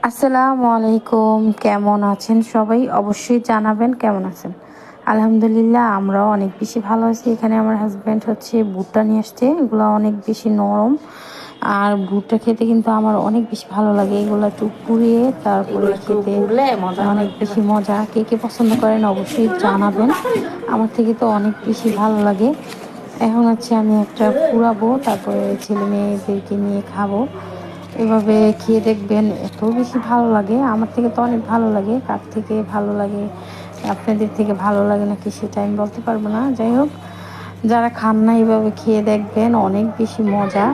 আসসালামু আলাইকুম। কেমন আছেন সবাই? অবশ্যই জানাবেন কেমন আছেন। আলহামদুলিল্লাহ আমরাও অনেক বেশি ভালো আছি। এখানে আমার হাজব্যান্ড হচ্ছে ভুট্টা নিয়ে আসছে, এগুলো অনেক বেশি নরম। আর ভুট্টা খেতে কিন্তু আমার অনেক বেশি ভালো লাগে। এগুলো একটু পুড়িয়ে তারপরে খেতে অনেক বেশি মজা। কে কে পছন্দ করেন অবশ্যই জানাবেন। আমার থেকে তো অনেক বেশি ভালো লাগে। এখন হচ্ছে আমি একটা পুরাবো, তারপরে ছেলে মেয়েদেরকে নিয়ে খাবো। এভাবে খেয়ে দেখবেন, এত বেশি ভালো লাগে। আমার থেকে তো অনেক ভালো লাগে। কার থেকে ভালো লাগে, আপনাদের থেকে ভালো লাগে নাকি সেটা আমি বলতে পারবো না। যাই হোক, যারা খান না এভাবে খেয়ে দেখবেন, অনেক বেশি মজা।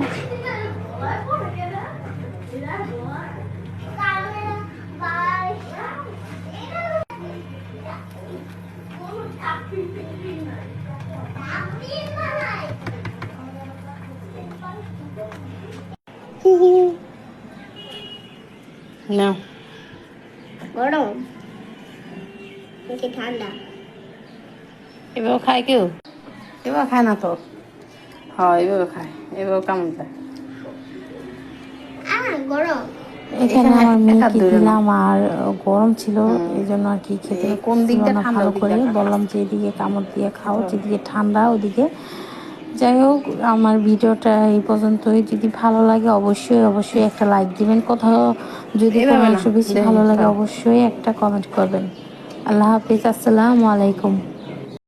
না গরম নাকি ঠান্ডা? এভাবে খায় কেউ? এভাবে খায় না তো। হ্যাঁ, এভাবে খায়। এভাবে কেমন খায়? গরম। এখানে আমার মেয়েকে দিলাম, আর গরম ছিল এই জন্য আর কি খেতে কোন ছিল দিকটা না। ঠান্ডা ভালো ওদিকে করে রাখা। বললাম যে এদিকে কামড় দিয়ে খাও, যেদিকে ঠান্ডা ওদিকে। যাই হোক, আমার ভিডিওটা এই পর্যন্তই। যদি ভালো লাগে অবশ্যই অবশ্যই একটা লাইক দিবেন। কোথাও যদি কোনো এইভাবে না অংশ বেশি দেখি ভালো লাগে খাও। অবশ্যই একটা কমেন্ট করবেন। আল্লাহ হাফিজ, আসসালামু আলাইকুম।